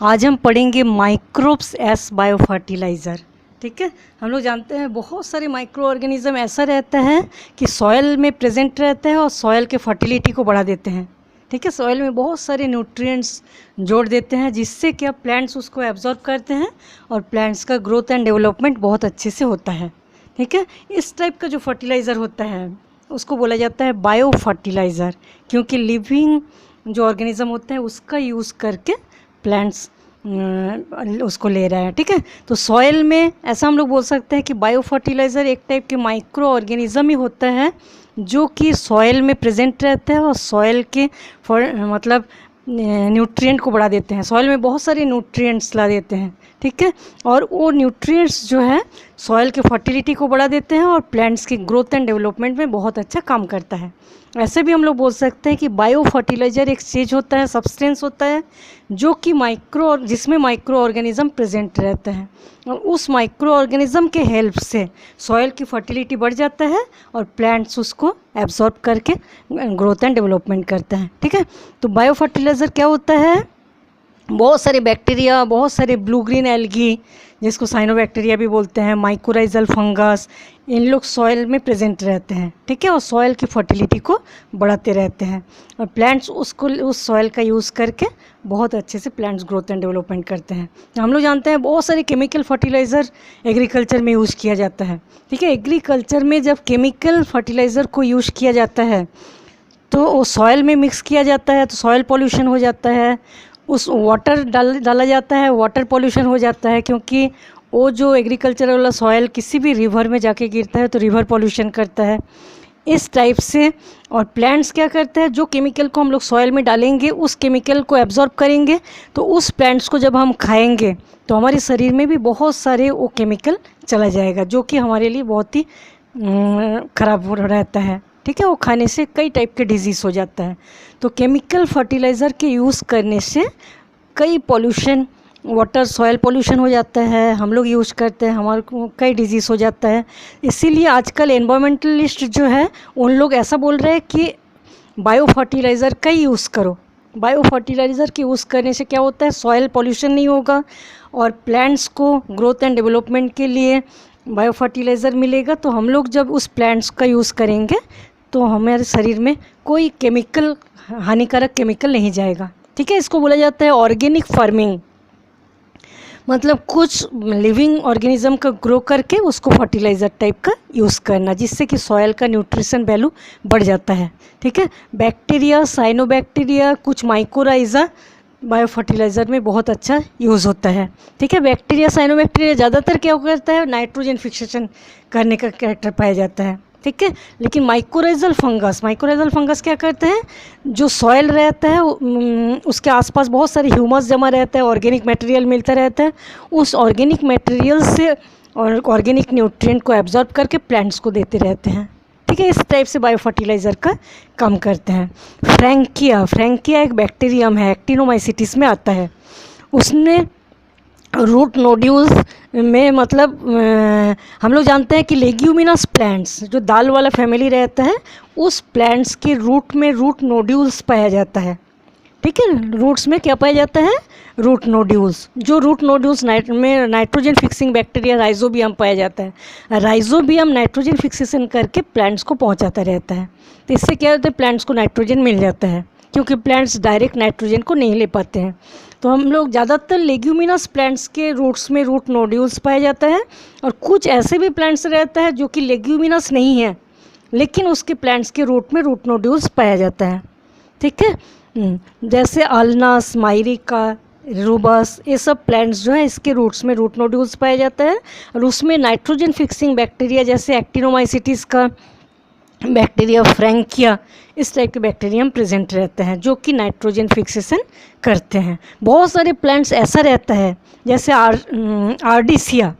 आज हम पढ़ेंगे माइक्रोब्स एस बायो फर्टिलाइज़र। ठीक है, हम लोग जानते हैं बहुत सारे माइक्रो ऑर्गेनिज़म ऐसा रहता है कि सॉयल में प्रेजेंट रहते हैं और सॉयल के फर्टिलिटी को बढ़ा देते हैं। ठीक है, सॉयल में बहुत सारे न्यूट्रिएंट्स जोड़ देते हैं जिससे क्या प्लांट्स उसको एब्जॉर्ब करते हैं और प्लांट्स का ग्रोथ एंड डेवलपमेंट बहुत अच्छे से होता है। ठीक है, इस टाइप का जो फर्टिलाइज़र होता है उसको बोला जाता है बायो फर्टिलाइज़र, क्योंकि लिविंग जो ऑर्गेनिज़म होते हैं उसका यूज़ करके प्लांट्स उसको ले रहा है। ठीक है, तो सॉयल में ऐसा हम लोग बोल सकते हैं कि बायो फर्टिलाइज़र एक टाइप के माइक्रो ऑर्गेनिज़म ही होता है जो कि सॉयल में प्रेजेंट रहता है और सॉयल के मतलब न्यूट्रिएंट को बढ़ा देते हैं। सॉयल में बहुत सारे न्यूट्रिएंट्स ला देते हैं। ठीक है, और वो न्यूट्रिएंट्स जो है सॉयल के फर्टिलिटी को बढ़ा देते हैं और प्लांट्स की ग्रोथ एंड डेवलपमेंट में बहुत अच्छा काम करता है। ऐसे भी हम लोग बोल सकते हैं कि बायो फर्टिलाइज़र एक चीज़ होता है, सब्सटेंस होता है जो कि जिसमें माइक्रो ऑर्गेनिज़म प्रेजेंट रहता है और उस माइक्रो ऑर्गेनिज़म के हेल्प से सॉयल की फर्टिलिटी बढ़ जाता है और प्लांट्स उसको एब्जॉर्ब करके ग्रोथ एंड डेवलपमेंट करता है। ठीक है, तो बायो फर्टिलाइज़र क्या होता है, बहुत सारे बैक्टीरिया, बहुत सारे ब्लू ग्रीन एल्गी जिसको साइनोबैक्टीरिया भी बोलते हैं, माइकोराइजल फंगस, इन लोग सॉयल में प्रेजेंट रहते हैं। ठीक है, और सॉयल की फर्टिलिटी को बढ़ाते रहते हैं और प्लांट्स उसको उस सॉयल का यूज़ करके बहुत अच्छे से प्लांट्स ग्रोथ एंड डेवलपमेंट करते हैं। हम लोग जानते हैं बहुत सारे केमिकल फर्टिलाइज़र एग्रीकल्चर में यूज़ किया जाता है। ठीक है, एग्रीकल्चर में जब केमिकल फर्टिलाइज़र को यूज़ किया जाता है तो वो सॉयल में मिक्स किया जाता है तो सॉयल पॉल्यूशन हो जाता है, उस वाटर डाला जाता है, वाटर पॉल्यूशन हो जाता है, क्योंकि वो जो एग्रीकल्चर वाला सॉयल किसी भी रिवर में जाके गिरता है तो रिवर पॉल्यूशन करता है इस टाइप से। और प्लांट्स क्या करते हैं, जो केमिकल को हम लोग सॉयल में डालेंगे उस केमिकल को एब्जॉर्ब करेंगे तो उस प्लांट्स को जब हम खाएंगे तो हमारे शरीर में भी बहुत सारे वो केमिकल चला जाएगा जो कि हमारे लिए बहुत ही ख़राब रहता है। ठीक है, वो खाने से कई टाइप के डिजीज़ हो जाता है। तो केमिकल फर्टिलाइज़र के यूज़ करने से कई पॉल्यूशन, वाटर सॉयल पॉल्यूशन हो जाता है, हम लोग यूज़ करते हैं, हमारे को कई डिजीज़ हो जाता है। इसीलिए आजकल एनवायरमेंटलिस्ट जो है उन लोग ऐसा बोल रहे हैं कि बायो फर्टिलाइज़र का ही यूज़ करो। बायो फर्टिलाइज़र के यूज़ करने से क्या होता है, सॉयल पॉल्यूशन नहीं होगा और प्लांट्स को ग्रोथ एंड डेवलपमेंट के लिए बायो फर्टिलाइज़र मिलेगा। तो हम लोग जब उस प्लांट्स का यूज़ करेंगे तो हमारे शरीर में कोई केमिकल, हानिकारक केमिकल नहीं जाएगा। ठीक है, इसको बोला जाता है ऑर्गेनिक फार्मिंग, मतलब कुछ लिविंग ऑर्गेनिज्म का ग्रो करके उसको फर्टिलाइज़र टाइप का यूज़ करना जिससे कि सॉयल का न्यूट्रिशन वैल्यू बढ़ जाता है। ठीक है, बैक्टीरिया, साइनोबैक्टीरिया, कुछ माइकोराइजा बायो फर्टिलाइज़र में बहुत अच्छा यूज़ होता है। ठीक है, बैक्टीरिया, साइनोबैक्टीरिया ज़्यादातर क्या करता है, नाइट्रोजन फिक्सेशन करने का कैरेक्टर पाया जाता है। ठीक है, लेकिन माइकोराइजल फंगस क्या करते हैं, जो सॉयल रहता है उसके आसपास बहुत सारे ह्यूमस जमा रहता है, ऑर्गेनिक मटेरियल मिलता रहता है, उस ऑर्गेनिक मटेरियल से और ऑर्गेनिक न्यूट्रिएंट को एब्जॉर्ब करके प्लांट्स को देते रहते हैं। ठीक है, इस टाइप से बायो फर्टिलाइज़र का काम करते हैं। फ्रैंकिया एक बैक्टीरियम है, एक्टिनोमाइसिटिस में आता है। उसने रूट नोड्यूल्स में, मतलब हम लोग जानते हैं कि लेग्यूमिनस प्लांट्स जो दाल वाला फैमिली रहता है उस प्लांट्स के रूट में रूट नोड्यूल्स पाया जाता है। ठीक है, रूट्स में क्या पाया जाता है, रूट नोड्यूल्स। जो रूट नोड्यूल्स में नाइट्रोजन फिक्सिंग बैक्टीरिया राइजोबियम पाया जाता है। राइजोबियम नाइट्रोजन फिक्सेशन करके प्लांट्स को पहुंचाता रहता है। तो इससे क्या होता है, प्लांट्स को नाइट्रोजन मिल जाता है क्योंकि प्लांट्स डायरेक्ट नाइट्रोजन को नहीं ले पाते हैं। तो हम लोग ज़्यादातर लेग्यूमिनस प्लांट्स के रूट्स में रूट नोड्यूल्स पाया जाता है और कुछ ऐसे भी प्लांट्स रहता है जो कि लेग्यूमिनस नहीं है लेकिन उसके प्लांट्स के रूट में रूट नोड्यूल्स पाया जाता है। ठीक है, जैसे अल्नास, माइरिका, रूबस, ये सब प्लांट्स जो है इसके रूट्स में रूट नोड्यूल्स पाया जाता है और उसमें नाइट्रोजन फिक्सिंग बैक्टीरिया जैसे एक्टिनोमाइसिटिस का बैक्टीरिया, फ्रैंकिया, इस टाइप के बैक्टीरियम प्रेजेंट रहते हैं जो कि नाइट्रोजन फिक्सेशन करते हैं। बहुत सारे प्लांट्स ऐसा रहता है जैसे आर्डिसिया,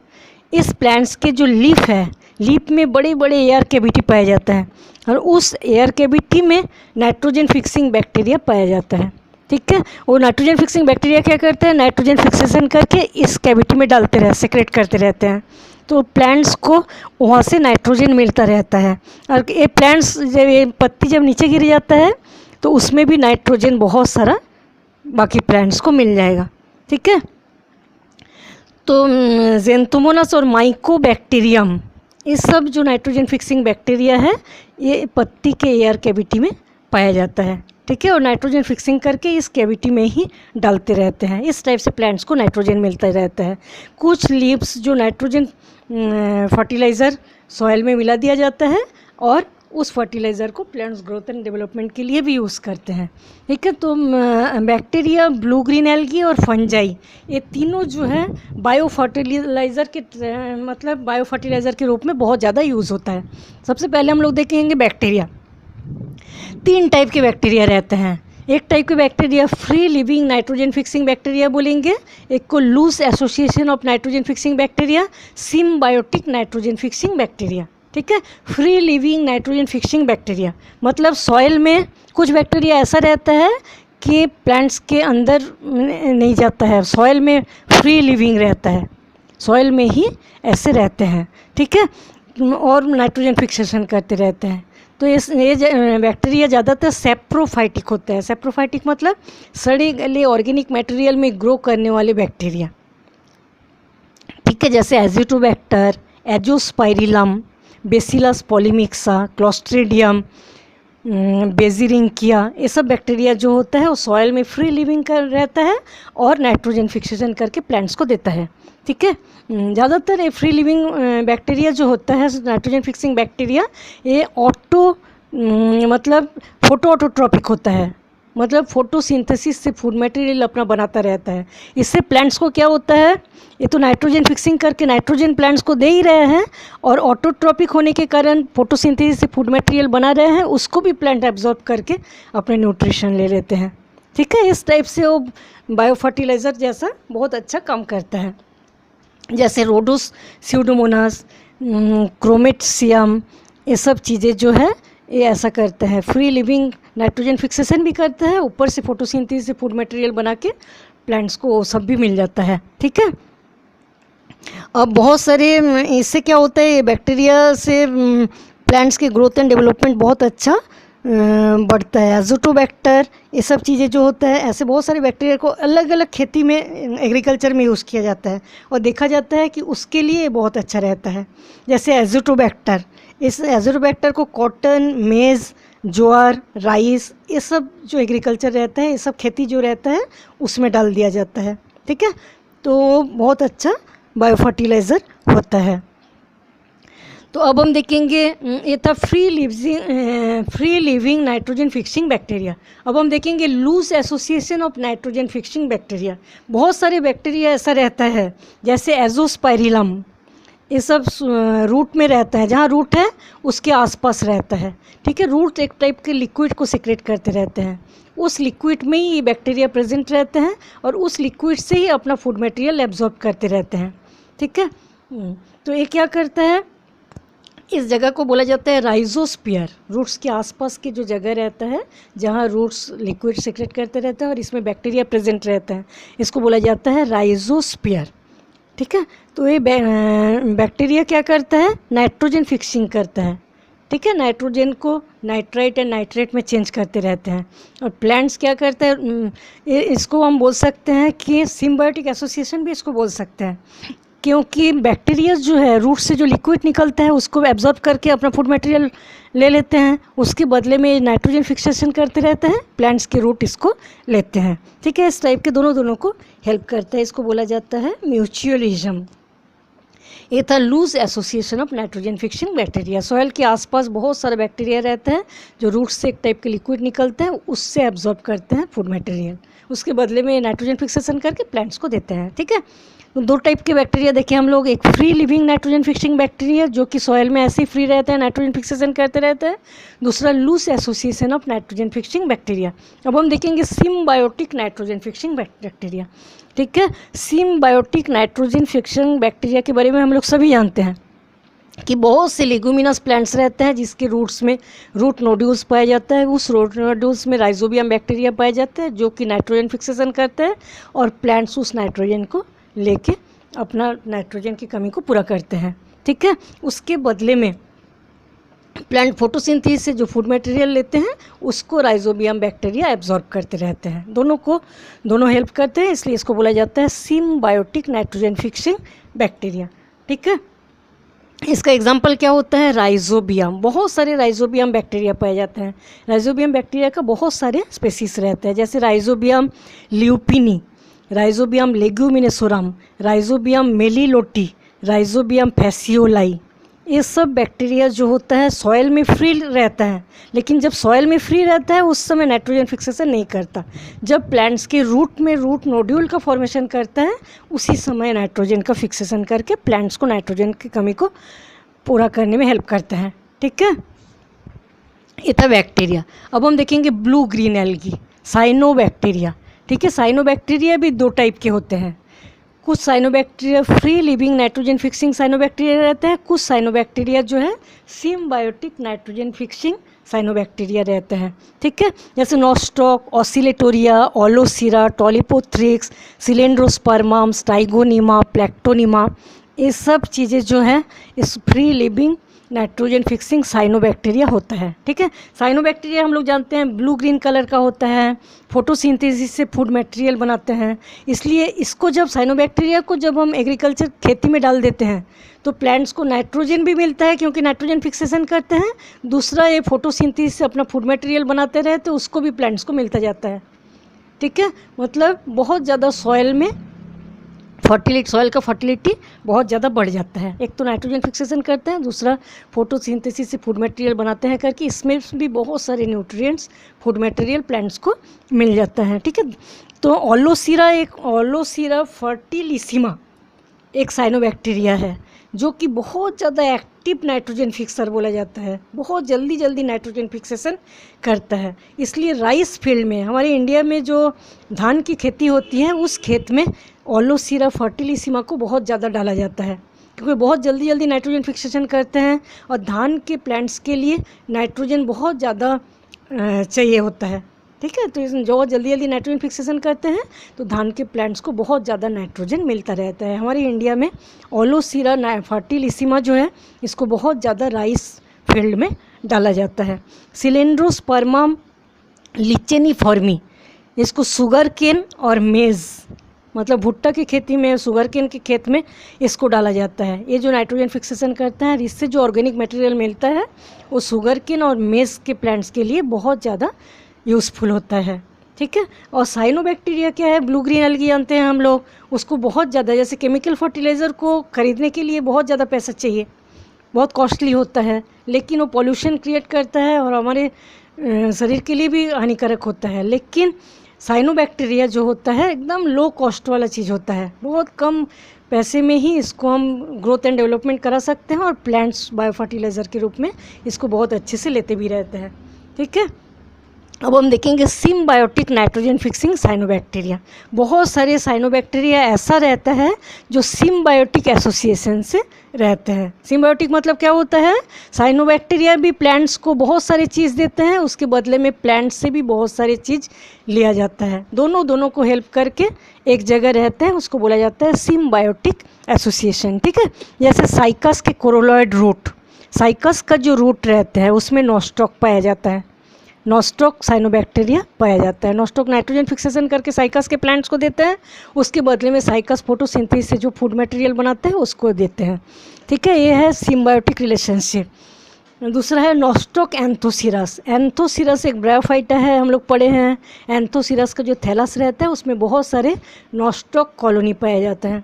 इस प्लांट्स के जो लीफ है, लीफ में बड़े बड़े एयर कैविटी पाया जाता है और उस एयर कैविटी में नाइट्रोजन फिक्सिंग बैक्टीरिया पाया जाता है। ठीक है, वो नाइट्रोजन फिक्सिंग बैक्टीरिया क्या करते हैं, नाइट्रोजन फिक्सेशन करके इस कैविटी में डालते रहते, सेक्रेट करते रहते हैं। तो प्लांट्स को वहाँ से नाइट्रोजन मिलता रहता है और ये प्लांट्स जब ये पत्ती जब नीचे गिर जाता है तो उसमें भी नाइट्रोजन बहुत सारा बाकी प्लांट्स को मिल जाएगा। ठीक है। तो ज़ेंथोमोनास और माइकोबैक्टीरियम, ये सब जो नाइट्रोजन फिक्सिंग बैक्टीरिया है ये पत्ती के एयर कैविटी में पाया जाता है, ठीक है। और नाइट्रोजन फिक्सिंग करके इस कैविटी में ही डालते रहते हैं। इस टाइप से प्लांट्स को नाइट्रोजन मिलता रहता है। कुछ लीव्स जो नाइट्रोजन फर्टिलाइज़र सॉइल में मिला दिया जाता है और उस फर्टिलाइज़र को प्लांट्स ग्रोथ एंड डेवलपमेंट के लिए भी यूज़ करते हैं, ठीक है। तो बैक्टीरिया, ब्लू ग्रीन एल्गी और फंजाई, ये तीनों जो है बायो फर्टिलाइज़र के मतलब बायो फर्टिलाइज़र के रूप में बहुत ज़्यादा यूज़ होता है। सबसे पहले हम लोग देखेंगे बैक्टीरिया। 3 टाइप के बैक्टीरिया रहते हैं। एक टाइप के bacteria free living nitrogen fixing bacteria बोलेंगे, एक को loose association of nitrogen fixing bacteria, symbiotic nitrogen fixing bacteria, ठीक है। Free living nitrogen fixing bacteria मतलब सॉइल में कुछ बैक्टीरिया ऐसा रहता है कि प्लांट्स के अंदर नहीं जाता है, सॉइल में फ्री लिविंग रहता है, सॉइल में ही ऐसे रहते हैं, ठीक है, और नाइट्रोजन फिक्सेशन करते रहते हैं। तो ये बैक्टीरिया ज़्यादातर सेप्रोफाइटिक होता है। सेप्रोफाइटिक मतलब सड़े गले ऑर्गेनिक मटेरियल में ग्रो करने वाले बैक्टीरिया, ठीक है, जैसे azotobacter, azospirillum, bacillus polymyxa, clostridium, beijerinckia, ये सब बैक्टीरिया जो होता है वो सॉइल में फ्री लिविंग कर रहता है और नाइट्रोजन फिक्सेशन करके प्लांट्स को देता है, ठीक है। ज़्यादातर ये फ्री लिविंग बैक्टीरिया जो होता है नाइट्रोजन फिक्सिंग बैक्टीरिया, ये मतलब फोटो ऑटोट्रॉपिक होता है, मतलब फोटोसिंथेसिस से फूड मटेरियल अपना बनाता रहता है। इससे प्लांट्स को क्या होता है, ये तो नाइट्रोजन फिक्सिंग करके नाइट्रोजन प्लांट्स को दे ही रहे हैं और ऑटोट्रॉपिक होने के कारण फोटोसिंथेसिस से फूड मटेरियल बना रहे हैं, उसको भी प्लांट एब्जॉर्ब करके अपने न्यूट्रिशन ले लेते हैं, ठीक है। इस टाइप से वो बायो फर्टिलाइज़र जैसा बहुत अच्छा काम करता है। जैसे रोडोस स्यूडोमोनास, क्रोमेटिसियम, ये सब चीज़ें जो है ये ऐसा करते हैं, फ्री लिविंग नाइट्रोजन फिक्सेशन भी करता है, ऊपर से फोटोसिंथेसिस से फूड मटेरियल बना के प्लांट्स को वो सब भी मिल जाता है, ठीक है। अब बहुत सारे इससे क्या होता है, बैक्टीरिया से प्लांट्स के ग्रोथ एंड डेवलपमेंट बहुत अच्छा बढ़ता है। एजोटोबैक्टर, ये सब चीज़ें जो होता है, ऐसे बहुत सारे बैक्टीरिया को अलग अलग खेती में एग्रीकल्चर में यूज़ किया जाता है और देखा जाता है कि उसके लिए बहुत अच्छा रहता है। जैसे एजोटोबैक्टर, इस एजोटोबैक्टर को कॉटन, मेज़, ज्वार, राइस, ये सब जो एग्रीकल्चर रहता है, ये सब खेती जो रहता है उसमें डाल दिया जाता है, ठीक है। तो बहुत अच्छा बायो फर्टिलाइज़र होता है। तो अब हम देखेंगे, ये था free living nitrogen fixing bacteria. अब हम देखेंगे loose association of nitrogen fixing bacteria. बहुत सारे बैक्टीरिया ऐसा रहता है, जैसे एजोस्पाइरिलम, ये सब रूट में रहता है, जहाँ रूट है उसके आसपास रहता है, ठीक है। रूट एक टाइप के लिक्विड को सिक्रेट करते रहते हैं, उस लिक्विड में ही ये बैक्टीरिया प्रेजेंट रहते हैं और उस लिक्विड से ही अपना फूड मटेरियल एब्जॉर्ब करते रहते हैं, ठीक है। तो ये क्या करता है, इस जगह को बोला जाता है राइजोस्फीयर। रूट्स के आसपास की जो जगह रहता है जहाँ रूट्स लिक्विड सिक्रेट करते रहते हैं और इसमें बैक्टीरिया प्रेजेंट रहता है, इसको बोला जाता है राइजोस्फीयर, ठीक है। तो ये बैक्टीरिया क्या करता है, नाइट्रोजन फिक्सिंग करता है, ठीक है। नाइट्रोजन को नाइट्राइट एंड नाइट्रेट में चेंज करते रहते हैं। और प्लांट्स क्या करते हैं, इसको हम बोल सकते हैं कि सिम्बायोटिक एसोसिएशन भी इसको बोल सकते हैं, क्योंकि बैक्टीरिया जो है रूट से जो लिक्विड निकलता है उसको एब्जॉर्ब करके अपना फूड मटेरियल ले लेते हैं, उसके बदले में नाइट्रोजन फिक्सेशन करते रहते हैं, प्लांट्स के रूट इसको लेते हैं, ठीक है। इस टाइप के दोनों को हेल्प करता है, इसको बोला जाता है म्यूचुअलिज्म। ये था loose association of nitrogen fixing bacteria. Soil के आसपास बहुत सारे बैक्टीरिया रहते हैं जो रूट से एक टाइप के लिक्विड निकलते हैं, उससे एब्जॉर्ब करते हैं फूड मटेरियल, उसके बदले में नाइट्रोजन फिक्सेशन करके प्लांट्स को देते हैं, ठीक है। तो 2 टाइप के बैक्टीरिया देखें हम लोग, एक free living nitrogen fixing bacteria जो कि सॉइल में ऐसे ही फ्री रहते हैं, नाइट्रोजन फिक्सेशन करते रहते हैं, दूसरा loose association of nitrogen fixing bacteria. अब हम देखेंगे सिम्बायोटिक नाइट्रोजन फिक्सिंग बैक्टीरिया, ठीक है। सिम्बायोटिक नाइट्रोजन फिक्सिंग बैक्टीरिया के बारे में हम लोग सभी जानते हैं कि बहुत से लेगुमिनस प्लांट्स रहते हैं जिसके रूट्स में रूट नोड्यूल्स पाया जाता है, उस रूट नोड्यूल्स में राइजोबियम बैक्टीरिया पाए जाते हैं जो कि नाइट्रोजन फिक्सेशन करते हैं और प्लांट्स उस नाइट्रोजन को लेके अपना नाइट्रोजन की कमी को पूरा करते हैं, ठीक है। उसके बदले में प्लांट फोटोसिंथेसिस से जो फूड मटेरियल लेते हैं उसको राइजोबियम बैक्टीरिया एब्जॉर्ब करते रहते हैं। दोनों हेल्प करते हैं, इसलिए इसको बोला जाता है सिम्बायोटिक नाइट्रोजन फिक्सिंग बैक्टीरिया। ठीक है, इसका एग्जाम्पल क्या होता है? राइजोबियम। बहुत सारे राइजोबियम बैक्टीरिया पाए जाते हैं। राइजोबियम बैक्टीरिया का बहुत सारे स्पेसीज रहते हैं, जैसे राइजोबियम ल्यूपिनी, राइजोबियम लेग्यूमिनेसोरम, राइजोबियम मेलिलोटी, राइजोबियम फैसियोलाई। ये सब बैक्टीरिया जो होता है सॉइल में फ्री रहता है, लेकिन जब सॉइल में फ्री रहता है उस समय नाइट्रोजन फिक्सेशन नहीं करता। जब प्लांट्स के रूट में रूट नोड्यूल का फॉर्मेशन करता है उसी समय नाइट्रोजन का फिक्सेशन करके प्लांट्स को नाइट्रोजन की कमी को पूरा करने में हेल्प करता है। ठीक है, ये था बैक्टीरिया। अब हम देखेंगे ब्लू ग्रीन एल्गी, साइनोबैक्टीरिया। ठीक है, साइनोबैक्टीरिया भी दो टाइप के होते हैं। कुछ cyanobacteria free living nitrogen fixing cyanobacteria रहते हैं, कुछ साइनोबैक्टीरिया जो है सिम्बायोटिक नाइट्रोजन फिक्सिंग साइनोबैक्टीरिया रहते हैं। ठीक है, जैसे नोस्टॉक, ऑसिलेटोरिया, ओलोसीरा, टोलिपोथ्रिक्स, सिलेंड्रोस्पर्मम, स्टाइगोनीमा, प्लेक्टोनीमा, ये सब चीज़ें जो हैं इस free living nitrogen fixing cyanobacteria होता है। ठीक है, साइनोबैक्टीरिया हम लोग जानते हैं ब्लू ग्रीन कलर का होता है, फोटोसिंथेसिस से फूड मटेरियल बनाते हैं। इसलिए इसको जब साइनोबैक्टीरिया को जब हम एग्रीकल्चर खेती में डाल देते हैं तो प्लांट्स को नाइट्रोजन भी मिलता है क्योंकि नाइट्रोजन फिक्सेशन करते हैं। दूसरा, ये फोटोसिंथेसिस से अपना फूड मटेरियल बनाते रहे तो उसको भी प्लांट्स को मिलता जाता है। ठीक है, मतलब बहुत ज़्यादा सॉइल में सॉइल का फर्टिलिटी बहुत ज़्यादा बढ़ जाता है। एक तो नाइट्रोजन फिक्सेशन करते हैं, दूसरा फोटोसिंथेसिस से फूड मटेरियल बनाते हैं करके इसमें भी बहुत सारे न्यूट्रिएंट्स फूड मटेरियल प्लांट्स को मिल जाता है। ठीक है, तो ओलोसीरा फर्टिलिसिमा एक साइनोबैक्टीरिया है जो कि बहुत ज़्यादा एक्टिव नाइट्रोजन फिक्सर बोला जाता है, बहुत जल्दी नाइट्रोजन फिक्सेशन करता है। इसलिए राइस फील्ड में हमारे इंडिया में जो धान की खेती होती है उस खेत में ओलोसीरा फर्टिलिसिमा को बहुत ज़्यादा डाला जाता है क्योंकि बहुत जल्दी नाइट्रोजन फिक्सेशन करते हैं और धान के प्लांट्स के लिए नाइट्रोजन बहुत ज़्यादा चाहिए होता है। ठीक है, तो इसमें जो जल्दी नाइट्रोजन फिक्सेशन करते हैं तो धान के प्लांट्स को बहुत ज़्यादा नाइट्रोजन मिलता रहता है। हमारे इंडिया में ओलोसीरा फर्टिलिसिमा जो है इसको बहुत ज़्यादा राइस फील्ड में डाला जाता है। सिलेंड्रोस्पर्मम लिचेनिफॉर्मी, इसको शुगर केन और मेज़, मतलब भुट्टा की खेती में, शुगर केन के खेत में इसको डाला जाता है। ये जो नाइट्रोजन फिक्सेशन करता है इससे जो ऑर्गेनिक मटेरियल मिलता है वो शुगर केन और मेज़ के प्लांट्स के लिए बहुत ज़्यादा यूज़फुल होता है। ठीक है, और साइनोबैक्टीरिया क्या है? ब्लू ग्रीन एल्गी जानते हैं हम लोग, उसको बहुत ज़्यादा, जैसे केमिकल फर्टिलाइज़र को खरीदने के लिए बहुत ज़्यादा पैसा चाहिए, बहुत कॉस्टली होता है, लेकिन वो पॉल्यूशन क्रिएट करता है और हमारे शरीर के लिए भी हानिकारक होता है। लेकिन साइनोबैक्टीरिया जो होता है एकदम लो कॉस्ट वाला चीज़ होता है, बहुत कम पैसे में ही इसको हम ग्रोथ एंड डेवलपमेंट करा सकते हैं और प्लांट्स बायो फर्टिलाइज़र के रूप में इसको बहुत अच्छे से लेते भी रहते हैं। ठीक है, अब हम देखेंगे सिम्बायोटिक नाइट्रोजन फिक्सिंग साइनोबैक्टीरिया। बहुत सारे साइनोबैक्टीरिया ऐसा रहता है जो सिम्बायोटिक एसोसिएशन से रहते हैं। सिम्बायोटिक मतलब क्या होता है? साइनोबैक्टीरिया भी प्लांट्स को बहुत सारी चीज़ देते हैं, उसके बदले में प्लांट्स से भी बहुत सारी चीज़ लिया जाता है। दोनों को हेल्प करके एक जगह रहते हैं, उसको बोला जाता है सिम्बायोटिक एसोसिएशन। ठीक है, जैसे साइकस के कोरोलॉइड रूट, साइकस का जो रूट रहता है उसमें नोस्टॉक पाया जाता है, नोस्टॉक साइनोबैक्टीरिया पाया जाता है। नोस्टॉक नाइट्रोजन फिक्सेशन करके साइकस के प्लांट्स को देते हैं, उसके बदले में साइकस फोटोसिंथेसिस से जो फूड मटेरियल बनाते हैं उसको देते हैं। ठीक है, ये है सिम्बायोटिक रिलेशनशिप। दूसरा है नोस्टॉक एंथोसिरस। एंथोसिरस एक ब्रायोफाइटा है, हम लोग पढ़े हैं। एंथोसिरस का जो थैलस रहता है उसमें बहुत सारे नोस्टॉक कॉलोनी पाया जाता है।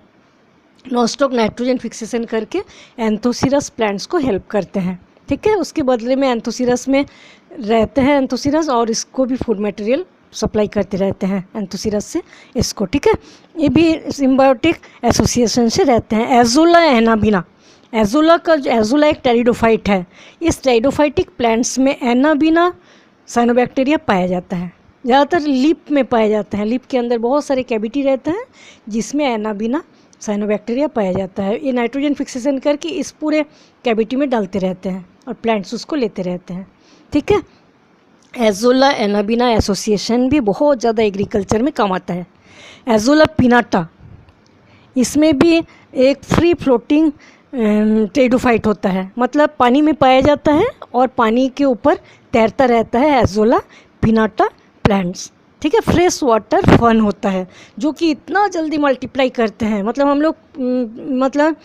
नोस्टॉक नाइट्रोजन फिक्सेशन करके एंथोसिरस प्लांट्स को हेल्प करते हैं। ठीक है, उसके बदले में एंथोसिरस में रहते हैं एंथोसिरस और इसको भी फूड मटेरियल सप्लाई करते रहते हैं एंथोसिरस से इसको। ठीक है, ये भी सिम्बायोटिक एसोसिएशन से रहते हैं। एजोला एनाबिना, एजोला एक टेरिडोफाइट है। इस टेरिडोफाइटिक प्लांट्स में एनाबिना साइनोबैक्टीरिया पाया जाता है, ज़्यादातर लीप में पाया जाता है। लीप के अंदर बहुत सारे कैविटी रहते हैं जिसमें एनाबिना साइनोबैक्टीरिया पाया जाता है। ये नाइट्रोजन फिक्सेशन करके इस पूरे कैविटी में डालते रहते हैं और प्लांट्स उसको लेते रहते हैं। ठीक है, एजोला एनाबिना एसोसिएशन भी बहुत ज़्यादा एग्रीकल्चर में काम आता है। एजोला पिनाटा, इसमें भी एक फ्री फ्लोटिंग टेरिडोफाइट होता है, मतलब पानी में पाया जाता है और पानी के ऊपर तैरता रहता है, एजोला पिनाटा प्लांट्स। ठीक है, फ्रेश वाटर फर्न होता है जो कि इतना जल्दी मल्टीप्लाई करते हैं, मतलब हम लोग मतलब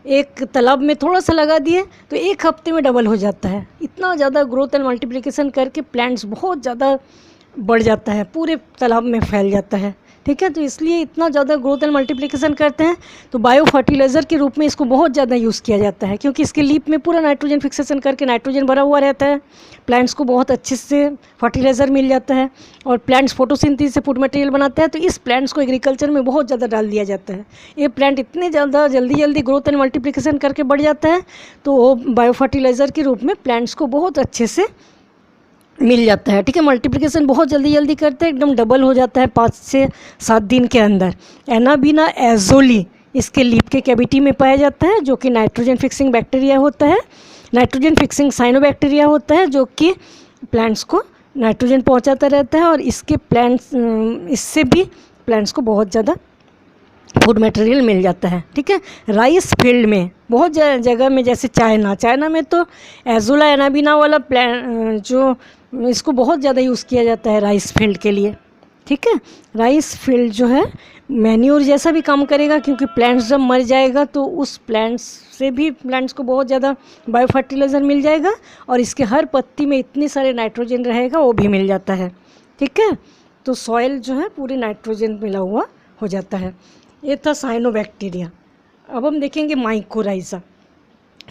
एक तालाब में थोड़ा सा लगा दिए तो एक हफ्ते में डबल हो जाता है। इतना ज़्यादा ग्रोथ एंड मल्टीप्लिकेशन करके प्लांट्स बहुत ज़्यादा बढ़ जाता है, पूरे तालाब में फैल जाता है। ठीक है, तो इसलिए इतना ज़्यादा ग्रोथ एंड मल्टीप्लिकेशन करते हैं, तो बायो फर्टिलाइज़र के रूप में इसको बहुत ज़्यादा यूज़ किया जाता है, क्योंकि इसके लीफ में पूरा नाइट्रोजन फिक्सेशन करके नाइट्रोजन भरा हुआ रहता है, प्लांट्स को बहुत अच्छे से फर्टिलाइज़र मिल जाता है और प्लांट्स फोटोसिंथेसिस से फूड मटेरियल बनाता है, तो इस प्लांट्स को एग्रीकल्चर में बहुत ज़्यादा डाल दिया जाता है। ये प्लांट इतने ज़्यादा जल्दी ग्रोथ एंड मल्टीप्लिकेशन करके बढ़ जाता है, तो वो बायो फर्टिलाइज़र के रूप में प्लांट्स को बहुत अच्छे से मिल जाता है। ठीक है, मल्टीप्लिकेशन बहुत जल्दी करते हैं, एकदम डबल हो जाता है 5 से 7 दिन के अंदर। एनाबीना एजोली इसके लीफ के कैविटी में पाया जाता है, जो कि नाइट्रोजन फिक्सिंग बैक्टीरिया होता है, नाइट्रोजन फिक्सिंग साइनोबैक्टीरिया होता है, जो कि प्लांट्स को नाइट्रोजन पहुंचाता रहता है और इससे भी प्लांट्स को बहुत ज़्यादा फूड मटेरियल मिल जाता है। ठीक है, राइस फील्ड में बहुत जगह में, जैसे चाइना में तो एजोला एनाबीना वाला प्लांट जो इसको बहुत ज़्यादा यूज़ किया जाता है राइस फील्ड के लिए। ठीक है, राइस फील्ड जो है मैन्योर जैसा भी काम करेगा, क्योंकि प्लांट्स जब मर जाएगा तो उस प्लांट्स से भी प्लांट्स को बहुत ज़्यादा बायो फर्टिलाइज़र मिल जाएगा और इसके हर पत्ती में इतने सारे नाइट्रोजन रहेगा, वो भी मिल जाता है। ठीक है, तो सॉइल जो है पूरी नाइट्रोजन मिला हुआ हो जाता है। ये था साइनोबैक्टीरिया। अब हम देखेंगे माइकोराइज़ा।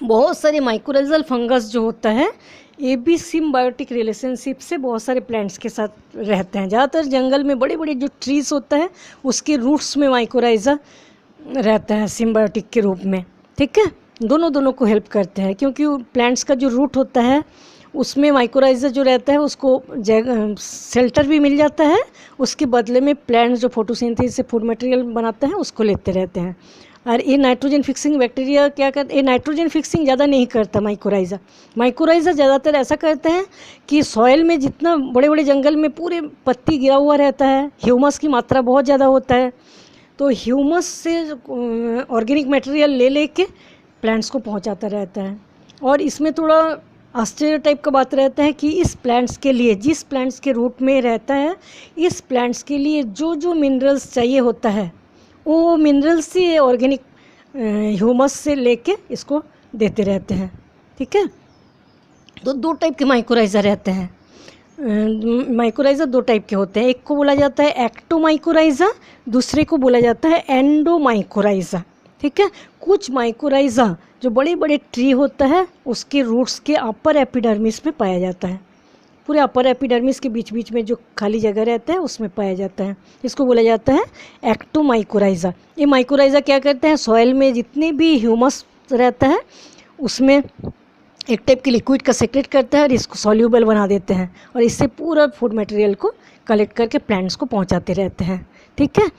बहुत सारे माइकोराइजल फंगस जो होता है ये भी सिम्बायोटिक रिलेशनशिप से बहुत सारे प्लांट्स के साथ रहते हैं। ज़्यादातर जंगल में बड़े बड़े जो ट्रीज होता है उसके रूट्स में माइकोराइज़ा रहता है सिम्बायोटिक के रूप में। ठीक है, दोनों को हेल्प करते हैं, क्योंकि प्लांट्स का जो रूट होता है उसमें माइकोराइज़ा जो रहता है उसको शेल्टर भी मिल जाता है, उसके बदले में प्लांट्स जो फोटोसिंथेसिस से फूड मटेरियल बनाते हैं उसको लेते रहते हैं। और ये नाइट्रोजन फिक्सिंग बैक्टीरिया क्या करते हैं, ये नाइट्रोजन फिक्सिंग ज़्यादा नहीं करता माइकोराइज़ा ज़्यादातर ऐसा करते हैं कि सॉइल में जितना बड़े बड़े जंगल में पूरे पत्ती गिरा हुआ रहता है, ह्यूमस की मात्रा बहुत ज़्यादा होता है, तो ह्यूमस से ऑर्गेनिक मटेरियल ले के प्लांट्स को पहुंचाता रहता है। और इसमें थोड़ा आश्चर्य टाइप का बात रहता है कि इस प्लांट्स के लिए, जिस प्लांट्स के रूट में रहता है, इस प्लांट्स के लिए जो मिनरल्स चाहिए होता है वो मिनरल्स से ऑर्गेनिक ह्यूमस से लेके इसको देते रहते हैं। ठीक है, तो 2 टाइप के माइकोराइज़ा रहते हैं। माइकोराइज़ा 2 टाइप के होते हैं, एक को बोला जाता है एक्टोमाइकोराइज़ा, दूसरे को बोला जाता है एंडोमाइकोराइज़ा। ठीक है, कुछ माइकोराइज़ा जो बड़े बड़े ट्री होता है उसके रूट्स के अपर एपिडर्मिस में पाया जाता है, पूरे अपर एपिडर्मिस के बीच में जो खाली जगह रहता है उसमें पाया जाता है, इसको बोला जाता है एक्टोमाइकोराइज़ा। ये माइकोराइज़ा क्या करते हैं, सॉइल में जितने भी ह्यूमस रहता है उसमें एक टाइप के लिक्विड का सेक्रेट करता है और इसको सॉल्यूबल बना देते हैं और इससे पूरा फूड मटेरियल को कलेक्ट करके प्लांट्स को पहुंचाते रहते हैं। ठीक है,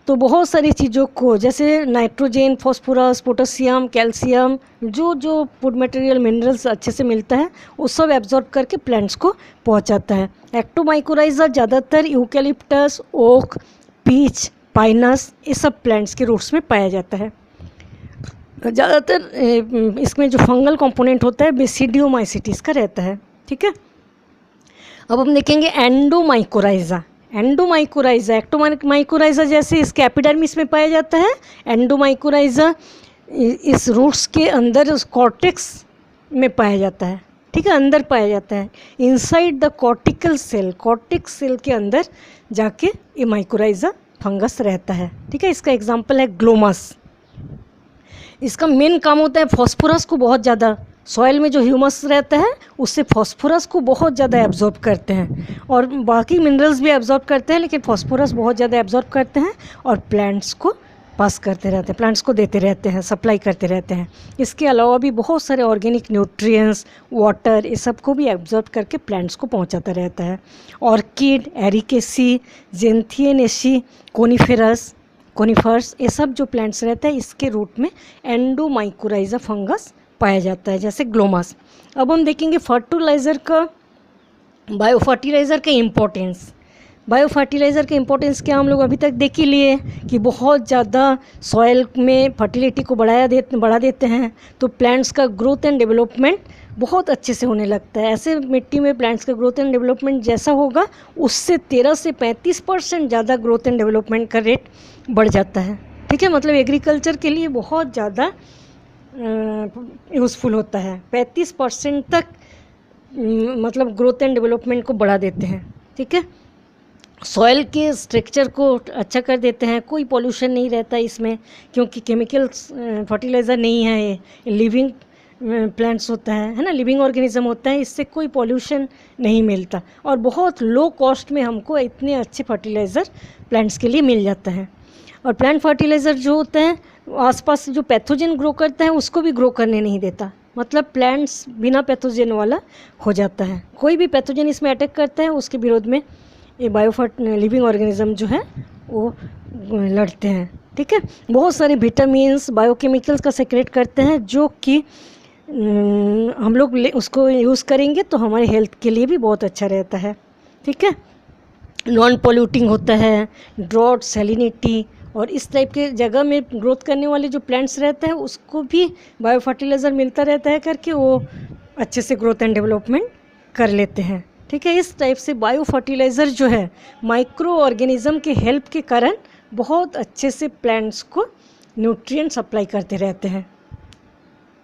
तो बहुत सारी चीज़ों को, जैसे नाइट्रोजन, फॉस्फोरस, पोटेशियम, कैल्शियम, जो फूड मटेरियल मिनरल्स अच्छे से मिलता है वो सब एब्जॉर्ब करके प्लांट्स को पहुंचाता है। एक्टोमाइकोराइज़ा ज़्यादातर यूकेलिप्टस, ओक, पीच, पाइनस ये सब प्लांट्स के रूट्स में पाया जाता है। ज़्यादातर इसमें जो फंगल कंपोनेंट होता है बेसिडियोमाइसिटिस का रहता है। ठीक है, अब हम देखेंगे एंडोमाइकोराइज़ा। एक्टोमाइकोराइज़ा जैसे इसके एपिडर्मिस में पाया जाता है, एंडोमाइकोराइज़ा इस रूट्स के अंदर उस कॉर्टेक्स में पाया जाता है। ठीक है, अंदर पाया जाता है, inside the cortical cell, cortex cell के अंदर जाके ये माइकोराइज़ा फंगस रहता है। ठीक है, इसका एग्जाम्पल है ग्लोमस। इसका मेन काम होता है फॉस्फोरस को बहुत ज़्यादा, सॉइल में जो ह्यूमस रहता है उससे फॉस्फोरस को बहुत ज़्यादा एब्जॉर्ब करते हैं और बाकी मिनरल्स भी एब्जॉर्ब करते हैं, लेकिन फॉस्फोरस बहुत ज़्यादा एब्जॉर्ब करते हैं और प्लांट्स को पास करते रहते हैं, प्लांट्स को देते रहते हैं, सप्लाई करते रहते हैं। इसके अलावा भी बहुत सारे ऑर्गेनिक न्यूट्रिएंट्स, वाटर, ये सब को भी एब्जॉर्ब करके प्लांट्स को पहुंचाता रहता है। ऑर्किड, एरिकेसी, जेंथियनेसी, कोनिफर्स ये सब जो प्लांट्स रहते हैं इसके रूट में एंडोमाइकोराइज़ा फंगस पाया जाता है, जैसे ग्लोमस। अब हम देखेंगे फर्टिलाइज़र का, बायो फर्टिलाइज़र का इम्पोर्टेंस। बायो फर्टिलाइज़र का इम्पोर्टेंस क्या हम लोग अभी तक देख ही लिए कि बहुत ज़्यादा सॉइल में फर्टिलिटी को बढ़ा देते हैं, तो प्लांट्स का ग्रोथ एंड डेवलपमेंट बहुत अच्छे से होने लगता है। ऐसे मिट्टी में प्लांट्स का ग्रोथ एंड डेवलपमेंट जैसा होगा उससे 13 से 35% ज़्यादा ग्रोथ एंड डेवलपमेंट का रेट बढ़ जाता है। ठीक है, मतलब एग्रीकल्चर के लिए बहुत ज़्यादा यूज़फुल होता है। 35% तक मतलब ग्रोथ एंड डेवलपमेंट को बढ़ा देते हैं। ठीक है, सॉइल के स्ट्रक्चर को अच्छा कर देते हैं, कोई पॉल्यूशन नहीं रहता इसमें, क्योंकि केमिकल फर्टिलाइज़र नहीं है, ये लिविंग प्लांट्स होता है ना, लिविंग ऑर्गेनिज्म होता है, इससे कोई पॉल्यूशन नहीं मिलता और बहुत लो कॉस्ट में हमको इतने अच्छे फर्टिलाइज़र प्लांट्स के लिए मिल जाता है। और प्लांट फर्टिलाइज़र जो होता है आसपास जो पैथोजन ग्रो करता है उसको भी ग्रो करने नहीं देता, मतलब प्लांट्स बिना पैथोजन वाला हो जाता है। कोई भी पैथोजन इसमें अटैक करता है उसके विरोध में ये लिविंग ऑर्गेनिज्म जो है वो लड़ते हैं। ठीक है, बहुत सारे विटामिन्स बायोकेमिकल्स का सेक्रेट करते हैं जो कि हम लोग उसको यूज़ करेंगे तो हमारे हेल्थ के लिए भी बहुत अच्छा रहता है। ठीक है, नॉन पोल्यूटिंग होता है, ड्रॉट, सैलिनिटी और इस टाइप के जगह में ग्रोथ करने वाले जो प्लांट्स रहते हैं उसको भी बायो फर्टिलाइज़र मिलता रहता है करके वो अच्छे से ग्रोथ एंड डेवलपमेंट कर लेते हैं। ठीक है, इस टाइप से बायो फर्टिलाइज़र जो है माइक्रो ऑर्गेनिज्म के हेल्प के कारण बहुत अच्छे से प्लांट्स को न्यूट्रिएंट सप्लाई करते रहते हैं।